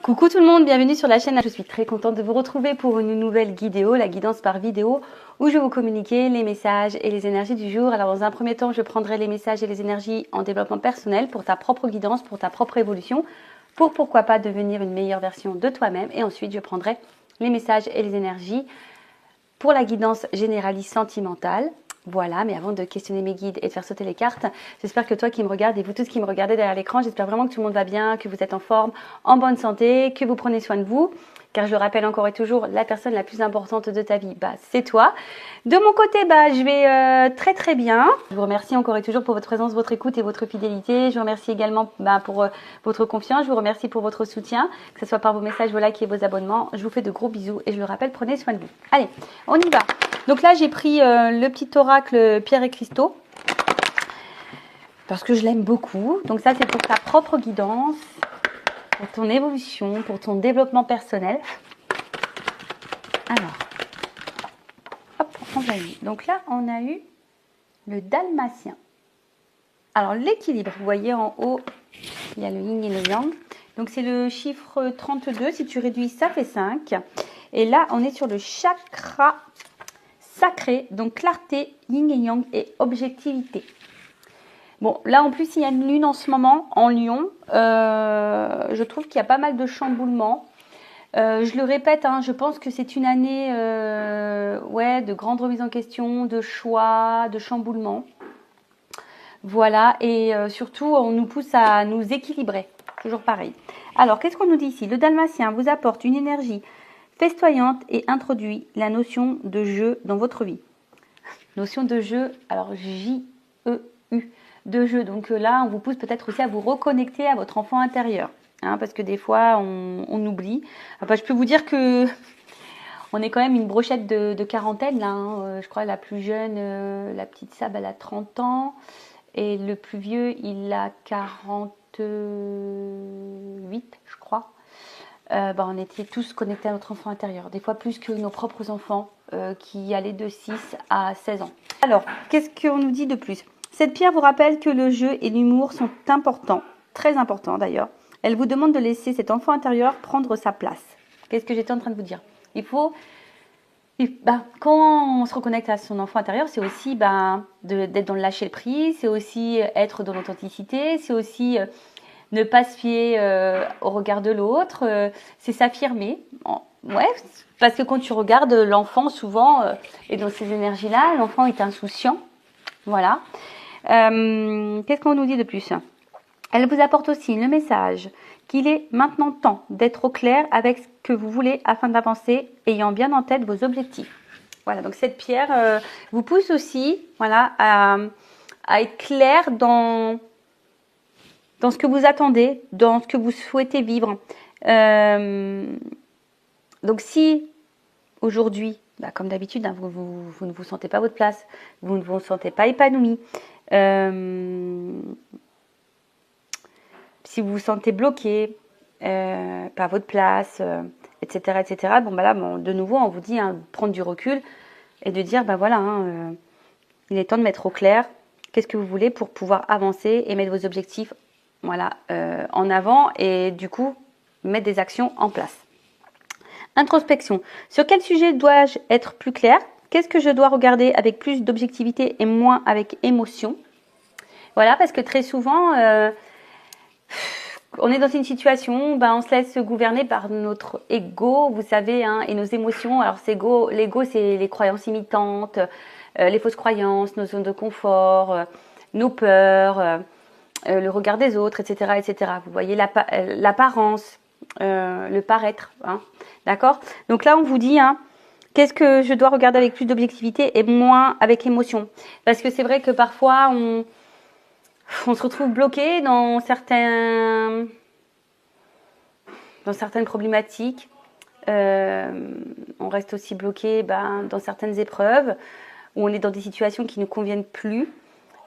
Coucou tout le monde, bienvenue sur la chaîne. Je suis très contente de vous retrouver pour une nouvelle vidéo, la guidance par vidéo, où je vais vous communiquer les messages et les énergies du jour. Alors dans un premier temps, je prendrai les messages et les énergies en développement personnel pour ta propre guidance, pour ta propre évolution, pour pourquoi pas devenir une meilleure version de toi-même. Et ensuite, je prendrai les messages et les énergies pour la guidance généraliste sentimentale. Voilà, mais avant de questionner mes guides et de faire sauter les cartes, j'espère que toi qui me regardes et vous tous qui me regardez derrière l'écran, j'espère vraiment que tout le monde va bien, que vous êtes en forme, en bonne santé, que vous prenez soin de vous. Car je le rappelle encore et toujours, la personne la plus importante de ta vie, c'est toi. De mon côté, je vais très très bien. Je vous remercie encore et toujours pour votre présence, votre écoute et votre fidélité. Je vous remercie également pour votre confiance. Je vous remercie pour votre soutien, que ce soit par vos messages, vos likes et vos abonnements. Je vous fais de gros bisous et je le rappelle, prenez soin de vous. Allez, on y va. Donc là, j'ai pris le petit oracle Pierre et Cristaux parce que je l'aime beaucoup. Donc ça, c'est pour ta propre guidance, pour ton évolution, pour ton développement personnel. Alors, hop, on va y. Donc là, on a eu le dalmatien. Alors, l'équilibre, vous voyez en haut, il y a le yin et le yang. Donc, c'est le chiffre 32. Si tu réduis, ça fait 5. Et là, on est sur le chakra sacré. Donc, clarté, yin et yang et objectivité. Bon, là en plus il y a une lune en ce moment en Lion. Je trouve qu'il y a pas mal de chamboulements. Je le répète, je pense que c'est une année de grande remise en question, de choix, de chamboulement. Voilà, et surtout on nous pousse à nous équilibrer. Toujours pareil. Alors, qu'est-ce qu'on nous dit ici? Le dalmatien vous apporte une énergie festoyante et introduit la notion de jeu dans votre vie. Notion de jeu, alors J-E-U. De jeu. Donc là, on vous pousse peut-être aussi à vous reconnecter à votre enfant intérieur. Parce que des fois, on oublie. Je peux vous dire que on est quand même une brochette de quarantaine. Là, je crois la plus jeune, la petite Sab, elle a 30 ans. Et le plus vieux, il a 48, je crois. On était tous connectés à notre enfant intérieur. Des fois plus que nos propres enfants qui allaient de 6 à 16 ans. Alors, qu'est-ce qu'on nous dit de plus? Cette pierre vous rappelle que le jeu et l'humour sont importants, très importants d'ailleurs. Elle vous demande de laisser cet enfant intérieur prendre sa place. Qu'est-ce que j'étais en train de vous dire? Il faut, quand on se reconnecte à son enfant intérieur, c'est aussi d'être dans le lâcher prise, c'est aussi être dans l'authenticité, c'est aussi ne pas se fier au regard de l'autre, c'est s'affirmer. Ouais, parce que quand tu regardes l'enfant, souvent, et dans ces énergies-là, l'enfant est insouciant. Voilà. Qu'est-ce qu'on nous dit de plus? Elle vous apporte aussi le message qu'il est maintenant temps d'être au clair avec ce que vous voulez afin d'avancer, ayant bien en tête vos objectifs. Voilà, donc cette pierre vous pousse aussi à être clair dans ce que vous attendez, dans ce que vous souhaitez vivre. Donc si aujourd'hui, comme d'habitude, vous ne vous sentez pas votre place, vous ne vous sentez pas épanoui, si vous vous sentez bloqué, pas votre place, etc., etc., de nouveau, on vous dit de prendre du recul et de dire, il est temps de mettre au clair qu'est-ce que vous voulez pour pouvoir avancer et mettre vos objectifs en avant et du coup, mettre des actions en place. Introspection. Sur quel sujet dois-je être plus clair? Qu'est-ce que je dois regarder avec plus d'objectivité et moins avec émotion? Voilà, parce que très souvent, on est dans une situation, on se laisse gouverner par notre ego, vous savez, et nos émotions. Alors, l'ego, c'est les croyances imitantes, les fausses croyances, nos zones de confort, nos peurs, le regard des autres, etc., etc. Vous voyez l'apparence, le paraître, d'accord? Donc là, on vous dit, qu'est-ce que je dois regarder avec plus d'objectivité et moins avec émotion? Parce que c'est vrai que parfois, on se retrouve bloqué dans certaines problématiques. On reste aussi bloqué dans certaines épreuves où on est dans des situations qui ne conviennent plus.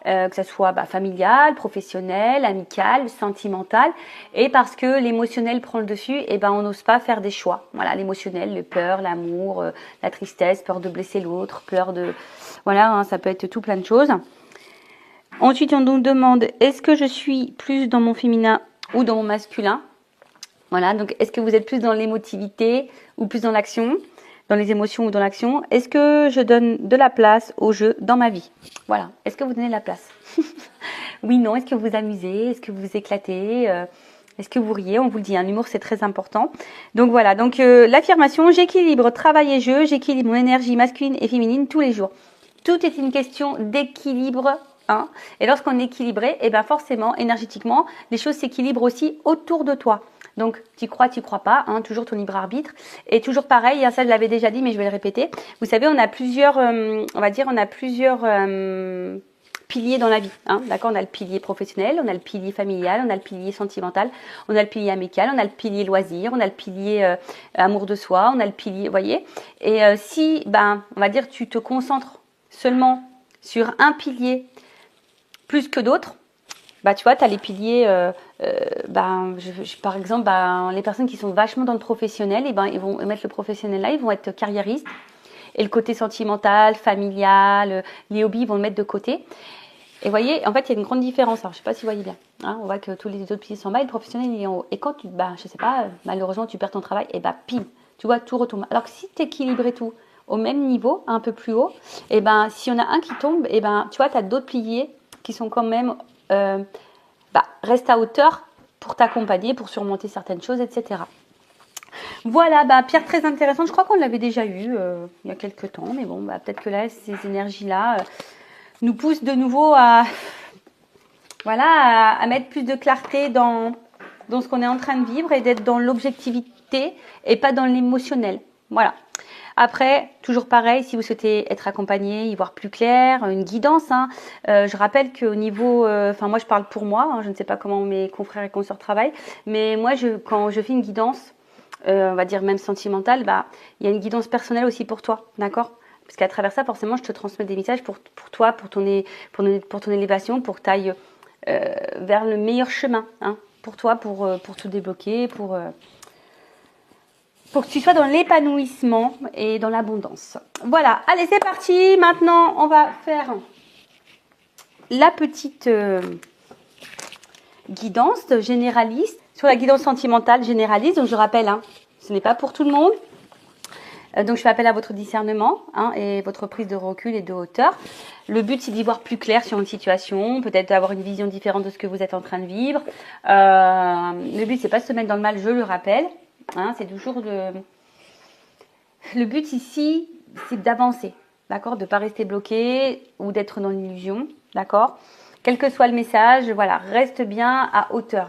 Que ce soit familial, professionnel, amical, sentimental, et parce que l'émotionnel prend le dessus, on n'ose pas faire des choix. Voilà, l'émotionnel, le peur, l'amour, la tristesse, peur de blesser l'autre, peur de... Voilà, ça peut être tout plein de choses. Ensuite, on nous demande, est-ce que je suis plus dans mon féminin ou dans mon masculin? Voilà, donc est-ce que vous êtes plus dans l'émotivité ou plus dans l'action, dans les émotions ou dans l'action? Est-ce que je donne de la place au jeu dans ma vie? Voilà, est-ce que vous donnez de la place? Oui, non, est-ce que vous vous amusez? Est-ce que vous vous éclatez? Est-ce que vous riez? On vous le dit, l'humour c'est très important. Donc voilà, donc l'affirmation, j'équilibre travail et jeu, j'équilibre mon énergie masculine et féminine tous les jours. Tout est une question d'équilibre. Hein. Et lorsqu'on est équilibré, et ben forcément, énergétiquement, les choses s'équilibrent aussi autour de toi. Donc, tu crois pas, hein, toujours ton libre arbitre. Et toujours pareil, ça je l'avais déjà dit, mais je vais le répéter. Vous savez, on a plusieurs, piliers dans la vie. Hein, d'accord, on a le pilier professionnel, on a le pilier familial, on a le pilier sentimental, on a le pilier amical, on a le pilier loisir, on a le pilier amour de soi, on a le pilier, vous voyez. Et si, on va dire, tu te concentres seulement sur un pilier plus que d'autres, tu vois, tu as les piliers, par exemple, les personnes qui sont vachement dans le professionnel, ils vont mettre le professionnel là, ils vont être carriéristes. Et le côté sentimental, familial, les hobbies, ils vont le mettre de côté. Et vous voyez, en fait, il y a une grande différence. Alors, je ne sais pas si vous voyez bien. Hein, on voit que tous les autres piliers sont en bas et le professionnel, il est en haut. Et quand tu, je sais pas, malheureusement, tu perds ton travail, et pile, tu vois, tout retombe. Alors que si tu équilibres tout au même niveau, un peu plus haut, et s'il y en a un qui tombe, tu vois, tu as d'autres piliers qui sont quand même, restent à hauteur pour t'accompagner, pour surmonter certaines choses, etc. Voilà, pierre très intéressante. Je crois qu'on l'avait déjà eu il y a quelques temps, mais bon, peut-être que là, ces énergies-là nous poussent de nouveau à mettre plus de clarté dans ce qu'on est en train de vivre et d'être dans l'objectivité et pas dans l'émotionnel. Voilà. Après, toujours pareil, si vous souhaitez être accompagné, y voir plus clair, une guidance. Hein, je rappelle qu'au niveau, moi je parle pour moi, je ne sais pas comment mes confrères et consoeurs travaillent, mais moi quand je fais une guidance, on va dire même sentimentale, il y a une guidance personnelle aussi pour toi, d'accord? Parce qu'à travers ça, forcément, je te transmets des messages pour toi, pour ton élévation, pour que tu ailles vers le meilleur chemin, hein, pour toi, pour tout débloquer, pour que tu sois dans l'épanouissement et dans l'abondance. Voilà, allez, c'est parti. Maintenant, on va faire la petite guidance généraliste sur la guidance sentimentale généraliste. Donc, je rappelle, ce n'est pas pour tout le monde. Donc, je fais appel à votre discernement et votre prise de recul et de hauteur. Le but, c'est d'y voir plus clair sur une situation, peut-être d'avoir une vision différente de ce que vous êtes en train de vivre. Le but, c'est pas de se mettre dans le mal, je le rappelle. C'est toujours le but ici, c'est d'avancer, d'accord, de ne pas rester bloqué ou d'être dans l'illusion, d'accord. Quel que soit le message, voilà, reste bien à hauteur.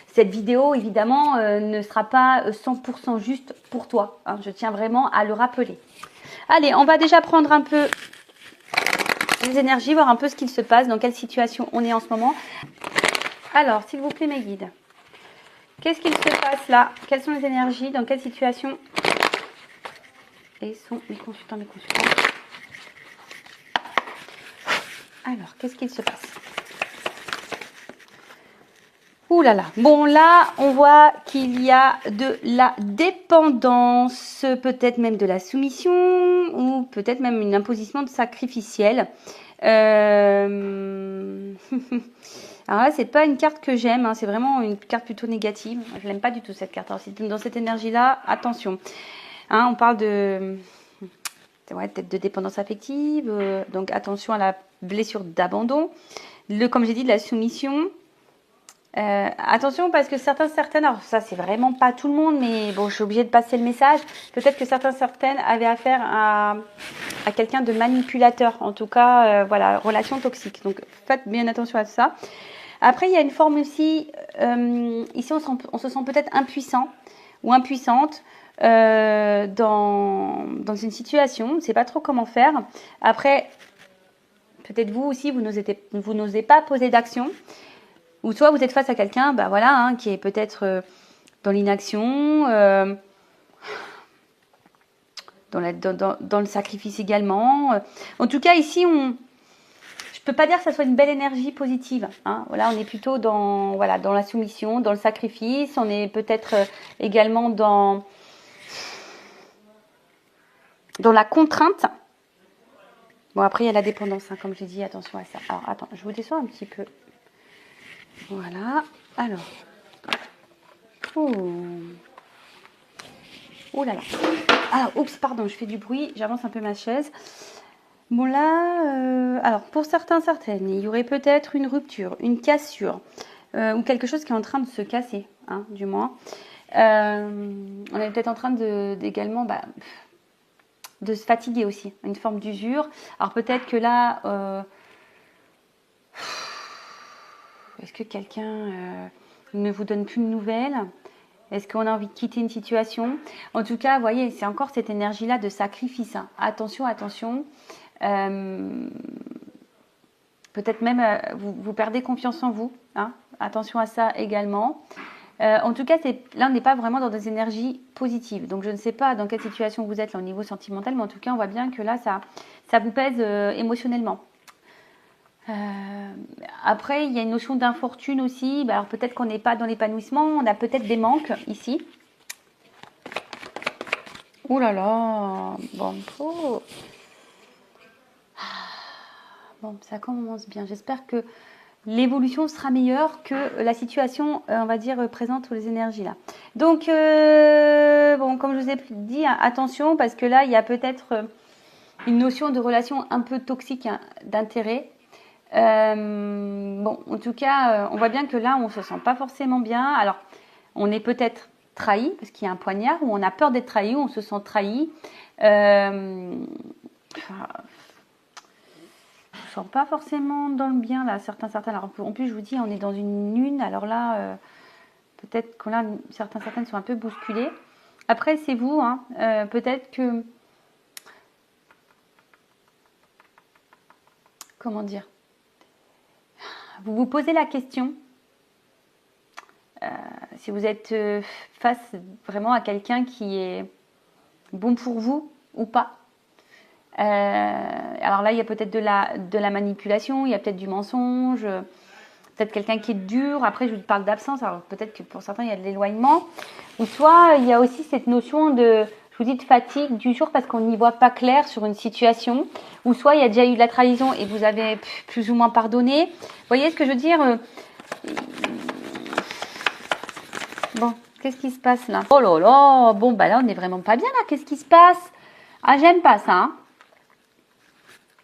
Cette vidéo, évidemment, ne sera pas 100% juste pour toi. Je tiens vraiment à le rappeler. Allez, on va déjà prendre un peu les énergies, voir un peu ce qu'il se passe, dans quelle situation on est en ce moment. Alors, s'il vous plaît, mes guides, qu'est-ce qu'il se passe là? Quelles sont les énergies? Dans quelle situation? Et sont mes consultants, Alors, qu'est-ce qu'il se passe? Ouh là là. Bon, là, on voit qu'il y a de la dépendance, peut-être même de la soumission, ou peut-être même une imposition de sacrificiel. Alors là, c'est pas une carte que j'aime, c'est vraiment une carte plutôt négative. Je l'aime pas du tout, cette carte. Alors, dans cette énergie-là, attention. On parle de... peut-être de dépendance affective, donc attention à la blessure d'abandon, comme j'ai dit, de la soumission. Attention parce que certaines, alors ça c'est vraiment pas tout le monde, mais bon, je suis obligée de passer le message. Peut-être que certaines avaient affaire à quelqu'un de manipulateur, en tout cas, relation toxique. Donc faites bien attention à ça. Après, il y a une forme aussi, ici on se sent peut-être impuissant ou impuissante. Dans une situation, on ne sait pas trop comment faire. Après, peut-être vous aussi, vous n'osez pas poser d'action, ou soit vous êtes face à quelqu'un, qui est peut-être dans l'inaction, dans le sacrifice également. En tout cas, ici, je peux pas dire que ça soit une belle énergie positive. Voilà, on est plutôt dans la soumission, dans le sacrifice. On est peut-être également dans la contrainte. Bon, après, il y a la dépendance, comme je dis, attention à ça. Alors, attends, je vous descends un petit peu. Voilà. Alors. Oh. Oh là là. Ah, oups, pardon, je fais du bruit. J'avance un peu ma chaise. Bon là, alors pour certaines, il y aurait peut-être une rupture, une cassure, ou quelque chose qui est en train de se casser, hein, du moins. On est peut-être en train également de se fatiguer aussi, une forme d'usure. Alors peut-être que là, est-ce que quelqu'un ne vous donne plus de nouvelles? Est-ce qu'on a envie de quitter une situation? En tout cas, vous voyez, c'est encore cette énergie-là de sacrifice, hein. Attention, attention. Peut-être même vous perdez confiance en vous, hein. Attention à ça également. En tout cas, là, on n'est pas vraiment dans des énergies positives. Donc, je ne sais pas dans quelle situation vous êtes là, au niveau sentimental, mais en tout cas, on voit bien que là, ça vous pèse émotionnellement. Après, il y a une notion d'infortune aussi. Alors, peut-être qu'on n'est pas dans l'épanouissement. On a peut-être des manques ici. Oh là là. Bon, bon, ça commence bien. J'espère que l'évolution sera meilleure que la situation, on va dire, présente les énergies là. Donc, bon, comme je vous ai dit, hein, attention, parce que là, il y a peut-être une notion de relation un peu toxique, hein, d'intérêt. Bon, en tout cas, on voit bien que là, on ne se sent pas forcément bien. Alors, on est peut-être trahi, parce qu'il y a un poignard, ou on a peur d'être trahi, ou on se sent trahi. Je ne sens pas forcément dans le bien, là, certains. Alors, en plus, je vous dis, on est dans une lune, alors là, peut-être que là, certaines sont un peu bousculées. Après, c'est vous, hein, peut-être que... Comment dire? Vous vous posez la question, si vous êtes face vraiment à quelqu'un qui est bon pour vous ou pas. Alors là, il y a peut-être de la manipulation, il y a peut-être du mensonge, peut-être quelqu'un qui est dur. Après, je vous parle d'absence, alors peut-être que pour certains, il y a de l'éloignement. Ou soit, il y a aussi cette notion je vous dis, de fatigue, d'usure, parce qu'on n'y voit pas clair sur une situation. Ou soit, il y a déjà eu de la trahison et vous avez plus ou moins pardonné. Vous voyez ce que je veux dire? Bon, qu'est-ce qui se passe là? Oh là là, bon, bah là, on n'est vraiment pas bien là. Qu'est-ce qui se passe? Ah, j'aime pas ça, hein.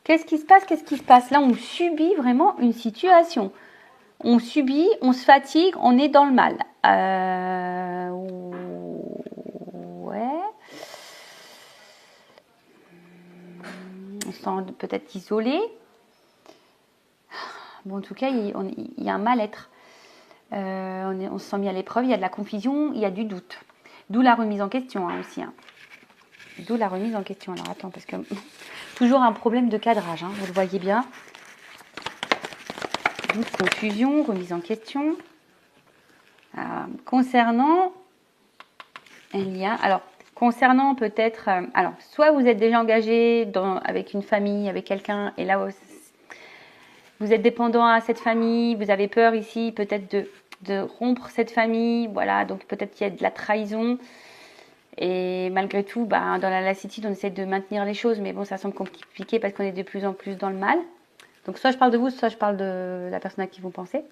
Qu'est-ce qui se passe? Qu'est-ce qui se passe? Là, on subit vraiment une situation. On subit, on se fatigue, on est dans le mal. Ouais. On se sent peut-être isolé. Bon, en tout cas, il y a un mal-être. On se sent mis à l'épreuve, il y a de la confusion, il y a du doute. D'où la remise en question, hein, aussi. Hein. D'où la remise en question. Alors, attends, parce que toujours un problème de cadrage, hein, vous le voyez bien. Doute, confusion, remise en question. Concernant un lien, alors concernant peut-être, alors soit vous êtes déjà engagé avec une famille, avec quelqu'un, et là vous êtes dépendant à cette famille, vous avez peur ici peut-être de rompre cette famille, voilà, donc peut-être qu'il y a de la trahison, et malgré tout, dans la lassitude, on essaie de maintenir les choses, mais bon, ça semble compliqué parce qu'on est de plus en plus dans le mal. Donc soit je parle de vous, soit je parle de la personne à qui vous pensez.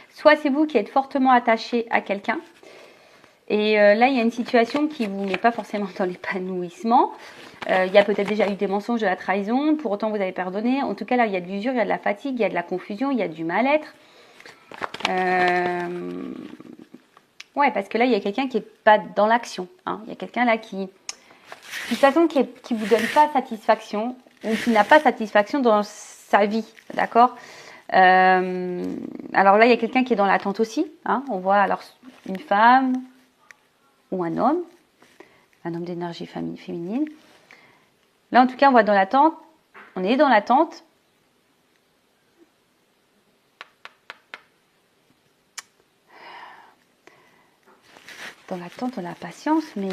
Soit c'est vous qui êtes fortement attaché à quelqu'un. Et là, il y a une situation qui ne vous met pas forcément dans l'épanouissement. Il y a peut-être déjà eu des mensonges, de la trahison. Pour autant, vous avez pardonné. En tout cas, là, il y a de l'usure, il y a de la fatigue, il y a de la confusion, il y a du mal-être. Ouais, parce que là, il y a quelqu'un qui n'est pas dans l'action. Hein. Il y a quelqu'un là qui, de toute façon, qui vous donne pas satisfaction ou qui n'a pas satisfaction dans sa vie. D'accord? Alors là, il y a quelqu'un qui est dans l'attente aussi. Hein. On voit alors une femme ou un homme d'énergie féminine. Là, en tout cas, on voit dans l'attente. On est dans l'attente. Dans l'attente, on a la patience, mais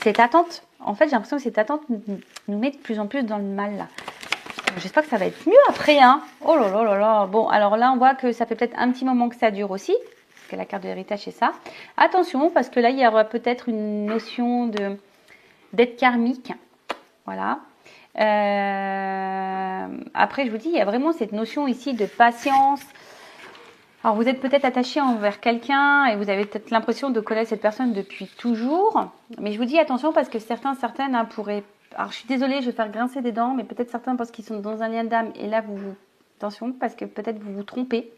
cette attente, en fait, j'ai l'impression que cette attente nous met de plus en plus dans le mal, là. J'espère que ça va être mieux après, hein. Oh là là là là. Bon, alors là, on voit que ça fait peut-être un petit moment que ça dure aussi, parce que la carte de l'héritage, c'est ça. Attention, parce que là, il y aura peut-être une notion d'être karmique. Voilà. Après, je vous dis, il y a vraiment cette notion ici de patience. Alors, vous êtes peut-être attaché envers quelqu'un et vous avez peut-être l'impression de connaître cette personne depuis toujours. Mais je vous dis attention parce que certaines pourraient... Alors, je suis désolée, je vais faire grincer des dents, mais peut-être certains pensent qu'ils sont dans un lien d'âme. Et là, attention, parce que peut-être vous vous trompez.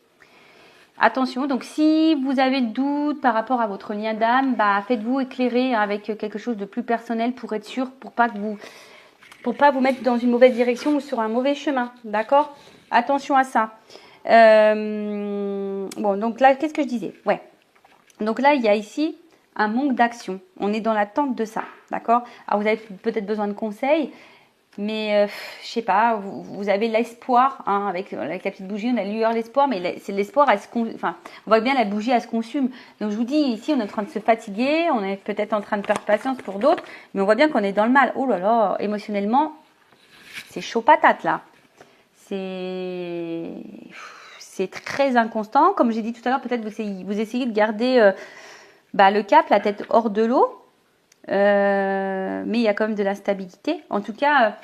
Attention, donc si vous avez le doute par rapport à votre lien d'âme, faites-vous éclairer avec quelque chose de plus personnel pour être sûr, pour pas vous mettre dans une mauvaise direction ou sur un mauvais chemin. D'accord? Attention à ça. Bon, donc là, qu'est-ce que je disais? Ouais. Donc là, il y a ici un manque d'action. On est dans l'attente de ça, d'accord? Alors, vous avez peut-être besoin de conseils, mais je sais pas, vous avez l'espoir, hein, avec la petite bougie, on a lueur l'espoir, mais c'est l'espoir, enfin, on voit bien la bougie, elle se consume. Donc, je vous dis, ici, on est en train de se fatiguer, on est peut-être en train de perdre patience pour d'autres, mais on voit bien qu'on est dans le mal. Oh là là, émotionnellement, c'est chaud patate, là. C'est très inconstant. Comme j'ai dit tout à l'heure, peut-être vous essayez de garder le cap, la tête hors de l'eau. Mais il y a quand même de l'instabilité. En tout cas,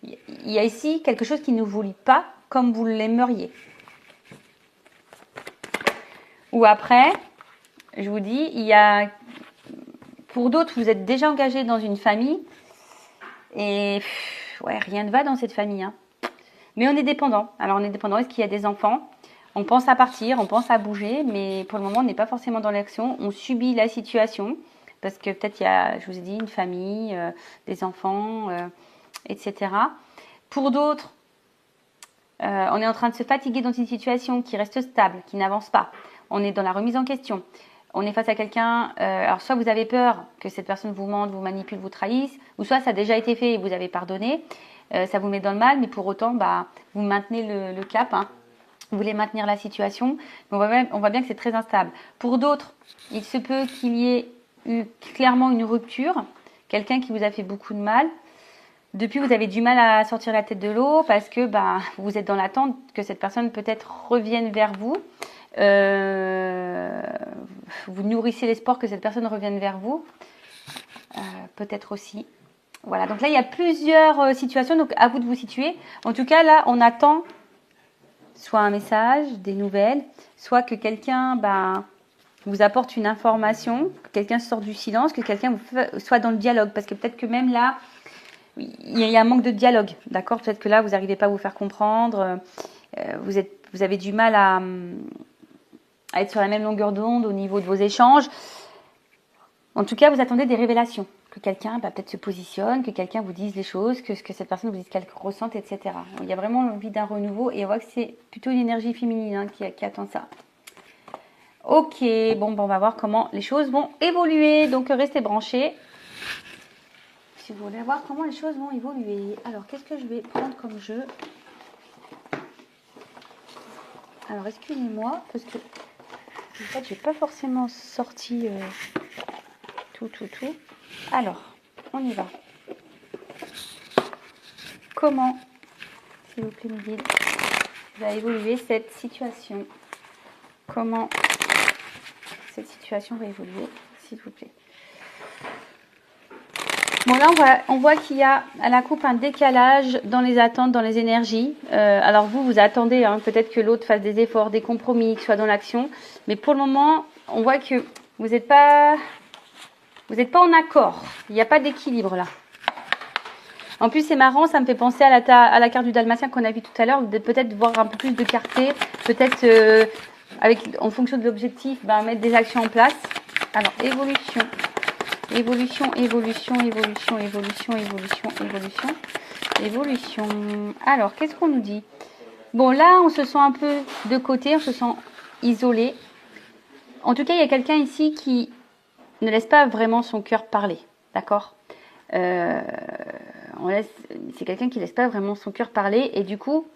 il y a ici quelque chose qui ne vous lie pas comme vous l'aimeriez. Ou après, je vous dis, pour d'autres, vous êtes déjà engagé dans une famille. Et ouais, rien ne va dans cette famille, hein. Mais on est dépendant. Alors, on est dépendant. Est-ce qu'il y a des enfants? On pense à partir, on pense à bouger, mais pour le moment, on n'est pas forcément dans l'action. On subit la situation parce que peut-être il y a, je vous ai dit, une famille, des enfants, etc. Pour d'autres, on est en train de se fatiguer dans une situation qui reste stable, qui n'avance pas. On est dans la remise en question. On est face à quelqu'un, alors soit vous avez peur que cette personne vous mente, vous manipule, vous trahisse, ou soit ça a déjà été fait et vous avez pardonné. Ça vous met dans le mal, mais pour autant, vous maintenez le cap, hein. Vous voulez maintenir la situation, mais on voit bien que c'est très instable. Pour d'autres, il se peut qu'il y ait eu clairement une rupture, quelqu'un qui vous a fait beaucoup de mal. Depuis, vous avez du mal à sortir la tête de l'eau parce que vous êtes dans l'attente que cette personne peut-être revienne vers vous. Vous nourrissez l'espoir que cette personne revienne vers vous. Peut-être aussi. Voilà, donc là, il y a plusieurs situations, donc à vous de vous situer. En tout cas, là, on attend soit un message, des nouvelles, soit que quelqu'un vous apporte une information, que quelqu'un sorte du silence, que quelqu'un soit dans le dialogue. Parce que peut-être que même là, il y a un manque de dialogue, d'accord? Peut-être que là, vous n'arrivez pas à vous faire comprendre, vous avez du mal à être sur la même longueur d'onde au niveau de vos échanges. En tout cas, vous attendez des révélations, que quelqu'un peut-être se positionne, que quelqu'un vous dise les choses, que cette personne vous dise qu'elle ressente, etc. Il y a vraiment l'envie d'un renouveau et on voit que c'est plutôt une énergie féminine, hein, qui attend ça. Ok, bon, on va voir comment les choses vont évoluer, donc restez branchés. Si vous voulez voir comment les choses vont évoluer. Alors, qu'est-ce que je vais prendre comme jeu? Alors, excusez-moi, parce que en fait, j'ai pas forcément sorti tout. Alors, on y va. Comment, s'il vous plaît, me guide, va évoluer cette situation? Comment cette situation va évoluer, s'il vous plaît? Bon, là, on voit qu'il y a à la coupe un décalage dans les attentes, dans les énergies. Alors, vous attendez, hein, peut-être que l'autre fasse des efforts, des compromis, qu'il soit dans l'action. Mais pour le moment, on voit que vous n'êtes pas en accord. Il n'y a pas d'équilibre, là. En plus, c'est marrant, ça me fait penser à la carte du Dalmatien qu'on a vu tout à l'heure. Peut-être voir un peu plus de clarté. Peut-être, en fonction de l'objectif, mettre des actions en place. Alors, évolution. Alors, qu'est-ce qu'on nous dit? Bon, là, on se sent un peu de côté, on se sent isolé. En tout cas, il y a quelqu'un ici qui ne laisse pas vraiment son cœur parler, d'accord? C'est quelqu'un qui ne laisse pas vraiment son cœur parler et du coup,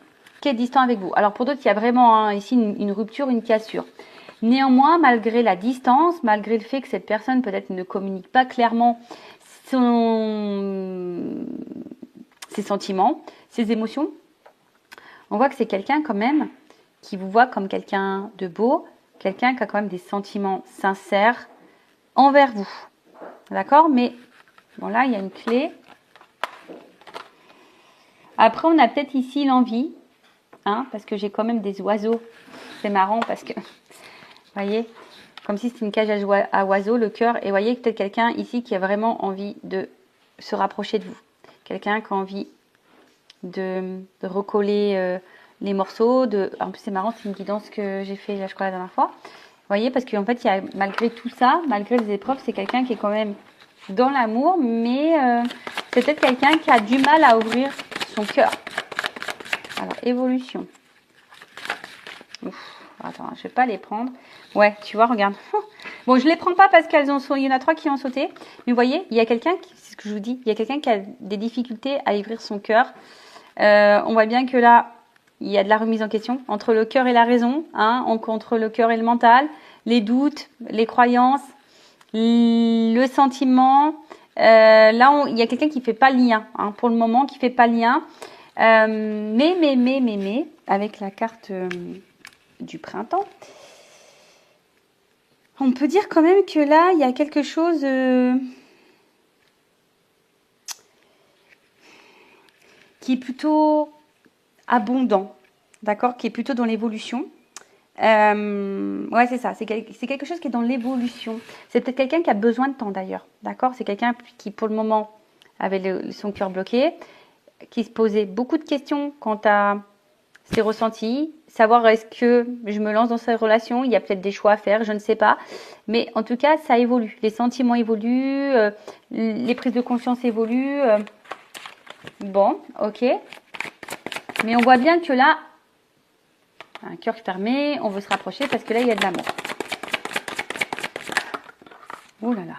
qui est distant avec vous. Alors, pour d'autres, il y a vraiment ici une rupture, une cassure. Néanmoins, malgré la distance, malgré le fait que cette personne peut-être ne communique pas clairement ses sentiments, ses émotions, on voit que c'est quelqu'un quand même qui vous voit comme quelqu'un de beau, quelqu'un qui a quand même des sentiments sincères envers vous. D'accord? Mais bon, là, il y a une clé. Après, on a peut-être ici l'envie, hein, parce que j'ai quand même des oiseaux. C'est marrant parce que, vous voyez, comme si c'était une cage à oiseaux, le cœur. Et vous voyez, peut-être quelqu'un ici qui a vraiment envie de se rapprocher de vous. Quelqu'un qui a envie de recoller les morceaux. En plus, c'est marrant, c'est une guidance que j'ai fait, je crois, la dernière fois. Vous voyez, parce qu'en fait, il y a, malgré tout ça, malgré les épreuves, c'est quelqu'un qui est quand même dans l'amour, mais c'est peut-être quelqu'un qui a du mal à ouvrir son cœur. Alors, évolution. Ouf, attends, je vais pas les prendre. Ouais, tu vois, regarde. Bon, je les prends pas parce qu'elles ont sauté. Il y en a 3 qui ont sauté. Mais vous voyez, il y a quelqu'un, c'est ce que je vous dis, il y a quelqu'un qui a des difficultés à ouvrir son cœur. On voit bien que là, il y a de la remise en question entre le cœur et la raison, hein, entre le cœur et le mental, les doutes, les croyances, le sentiment. Là, il y a quelqu'un qui fait pas le lien, hein, pour le moment, qui fait pas le lien. Mais, avec la carte du printemps, on peut dire quand même que là, il y a quelque chose qui est plutôt abondant, d'accord, qui est plutôt dans l'évolution. Ouais, c'est ça, c'est quelque chose qui est dans l'évolution. C'est peut-être quelqu'un qui a besoin de temps d'ailleurs, d'accord. C'est quelqu'un qui, pour le moment, avait son cœur bloqué, qui se posait beaucoup de questions quant à ses ressentis, savoir est-ce que je me lance dans cette relation, il y a peut-être des choix à faire, je ne sais pas. Mais en tout cas, ça évolue. Les sentiments évoluent, les prises de conscience évoluent. Bon, ok. Mais on voit bien que là, un cœur fermé, on veut se rapprocher parce que là, il y a de l'amour. Ouh là là.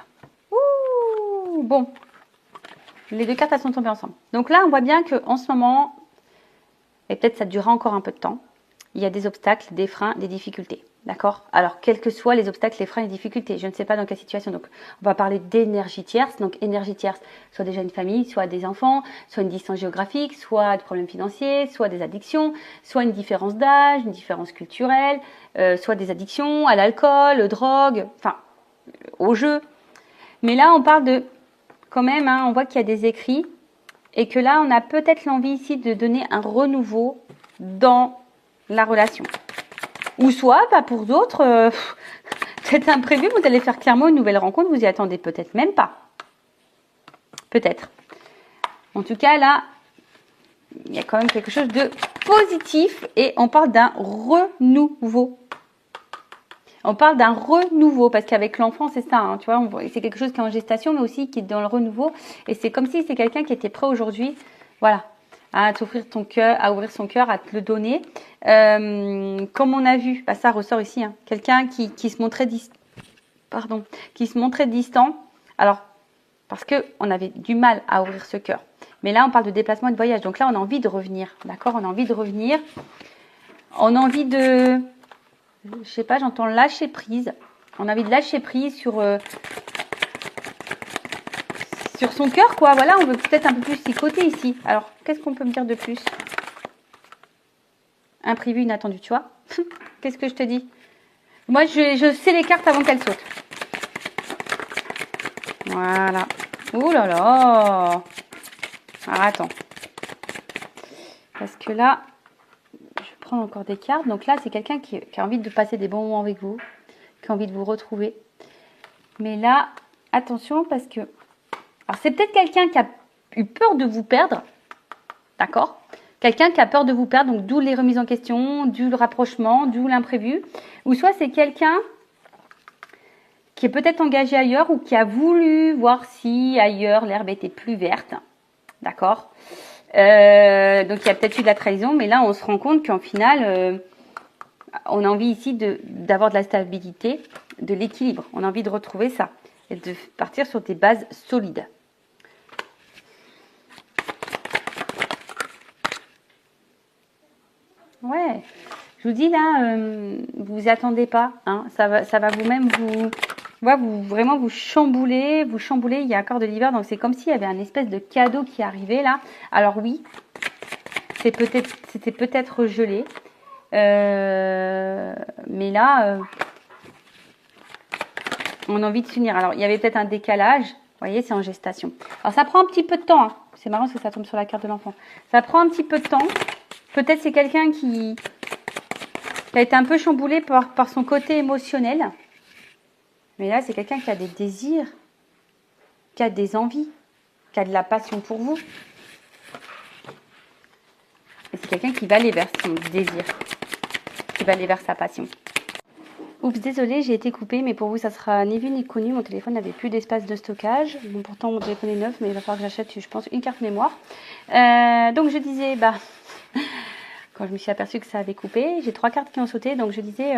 Ouh, bon. Les 2 cartes, elles sont tombées ensemble. Donc là, on voit bien qu'en ce moment, et peut-être ça durera encore un peu de temps, il y a des obstacles, des freins, des difficultés. D'accord? Alors, quels que soient les obstacles, les freins et les difficultés, je ne sais pas dans quelle situation. Donc, on va parler d'énergie tierce. Donc, énergie tierce, soit déjà une famille, soit des enfants, soit une distance géographique, soit des problèmes financiers, soit des addictions, soit une différence d'âge, une différence culturelle, soit des addictions à l'alcool, aux drogues, enfin, au jeu. Mais là, on parle de, quand même, hein, on voit qu'il y a des écrits et que là, on a peut-être l'envie ici de donner un renouveau dans la relation. Ou soit, bah pour d'autres, c'est imprévu, vous allez faire clairement une nouvelle rencontre, vous y attendez peut-être même pas. Peut-être. En tout cas, là, il y a quand même quelque chose de positif et on parle d'un renouveau. On parle d'un renouveau parce qu'avec l'enfant, c'est ça, hein, tu vois, c'est quelque chose qui est en gestation, mais aussi qui est dans le renouveau. Et c'est comme si c'est quelqu'un qui était prêt aujourd'hui, voilà, à t'offrir ton cœur, à ouvrir son cœur, à te le donner. Comme on a vu, bah, ça ressort ici, hein, quelqu'un qui se montrait distant. Alors, parce qu'on avait du mal à ouvrir ce cœur. Mais là, on parle de déplacement et de voyage. Donc là, on a envie de revenir, d'accord? On a envie de revenir. On a envie de... Je sais pas, j'entends lâcher prise. On a envie de lâcher prise sur son cœur, quoi. Voilà, on veut peut-être un peu plus s'y côté ici. Alors, qu'est-ce qu'on peut me dire de plus? Imprévu, inattendu, tu vois. Qu'est-ce que je te dis? Moi, je sais les cartes avant qu'elles sautent. Voilà. Ouh là là. Alors, attends. Parce que là, je vais prendre encore des cartes. Donc là, c'est quelqu'un qui a envie de passer des bons moments avec vous, qui a envie de vous retrouver. Mais là, attention parce que... Alors, c'est peut-être quelqu'un qui a eu peur de vous perdre. D'accord? Quelqu'un qui a peur de vous perdre, donc d'où les remises en question, d'où le rapprochement, d'où l'imprévu. Ou soit c'est quelqu'un qui est peut-être engagé ailleurs ou qui a voulu voir si ailleurs l'herbe était plus verte. D'accord? Donc il y a peut-être eu de la trahison, mais là on se rend compte qu'en final, on a envie ici d'avoir de la stabilité, de l'équilibre. On a envie de retrouver ça et de partir sur des bases solides. Ouais, je vous dis là, vous vous attendez pas, hein, ça va vous-même vraiment vous chambouler, il y a encore de l'hiver, donc c'est comme s'il y avait un espèce de cadeau qui arrivait là. Alors oui, c'était peut-être gelé, mais là, on a envie de s'unir. Alors il y avait peut-être un décalage, vous voyez, c'est en gestation. Alors ça prend un petit peu de temps, hein. C'est marrant parce que ça tombe sur la carte de l'enfant. Ça prend un petit peu de temps. Peut-être c'est quelqu'un qui a été un peu chamboulé par son côté émotionnel. Mais là, c'est quelqu'un qui a des désirs, qui a des envies, qui a de la passion pour vous. Et c'est quelqu'un qui va aller vers son désir, qui va aller vers sa passion. Oups, désolé, j'ai été coupée, mais pour vous, ça sera ni vu ni connu. Mon téléphone n'avait plus d'espace de stockage. Bon, pourtant, mon téléphone est neuf, mais il va falloir que j'achète, je pense, une carte mémoire. Donc, je disais, quand je me suis aperçue que ça avait coupé, j'ai 3 cartes qui ont sauté. Donc, je disais,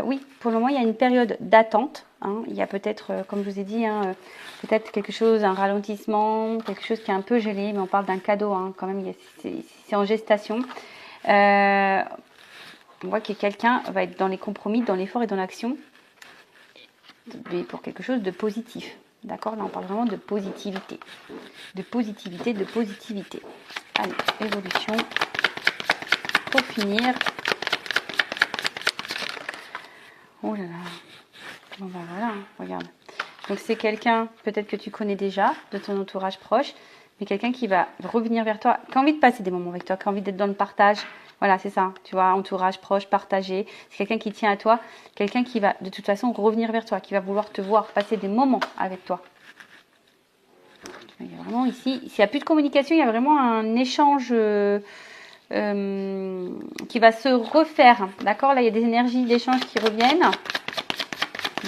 oui, pour le moment, il y a une période d'attente. Hein. Il y a peut-être, comme je vous ai dit, peut-être quelque chose, un ralentissement, quelque chose qui est un peu gelé, mais on parle d'un cadeau, hein, quand même, c'est en gestation. On voit que quelqu'un va être dans les compromis, dans l'effort et dans l'action, mais pour quelque chose de positif. D'accord? Là, on parle vraiment de positivité. De positivité, de positivité. Allez, évolution. Pour finir. Oh là là. Bon, ben voilà, regarde. Donc, c'est quelqu'un, peut-être que tu connais déjà, de ton entourage proche, mais quelqu'un qui va revenir vers toi, qui a envie de passer des moments avec toi, qui a envie d'être dans le partage. Voilà, c'est ça, tu vois, entourage proche, partagé. C'est quelqu'un qui tient à toi, quelqu'un qui va de toute façon revenir vers toi, qui va vouloir te voir passer des moments avec toi. Il y a vraiment ici, s'il n'y a plus de communication, il y a vraiment un échange qui va se refaire. D'accord? Là, il y a des énergies d'échange qui reviennent.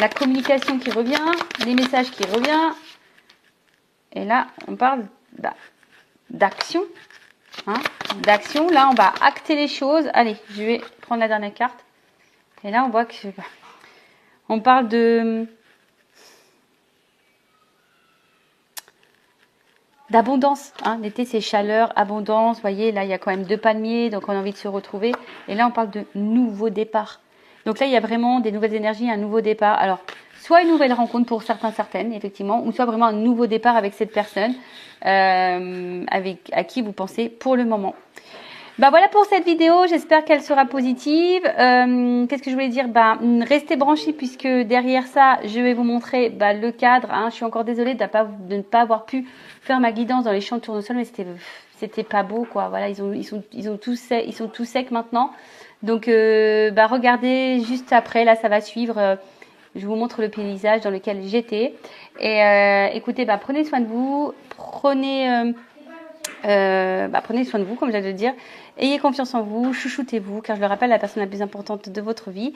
La communication qui revient, les messages qui reviennent. Et là, on parle d'action. Hein, d'action. Là, on va acter les choses. Allez, je vais prendre la dernière carte. Et là, on voit que on parle d'abondance. Hein. L'été, c'est chaleur, abondance. Vous voyez, là, il y a quand même 2 palmiers, donc on a envie de se retrouver. Et là, on parle de nouveau départ. Donc là, il y a vraiment des nouvelles énergies, un nouveau départ. Alors, soit une nouvelle rencontre pour certaines, effectivement, ou soit vraiment un nouveau départ avec cette personne à qui vous pensez pour le moment. Voilà pour cette vidéo, j'espère qu'elle sera positive. Qu'est-ce que je voulais dire? Restez branchés puisque derrière ça, je vais vous montrer le cadre. Hein. Je suis encore désolée de ne pas avoir pu faire ma guidance dans les champs de tournesol, mais c'était pas beau, quoi. Voilà, ils sont tous secs maintenant. Donc, regardez juste après, là, ça va suivre. Je vous montre le paysage dans lequel j'étais. Et écoutez, prenez soin de vous, prenez soin de vous, comme j'allais le dire. Ayez confiance en vous, chouchoutez-vous, car je le rappelle, la personne la plus importante de votre vie,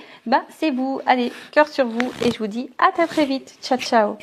c'est vous. Allez, cœur sur vous, et je vous dis à très vite. Ciao, ciao.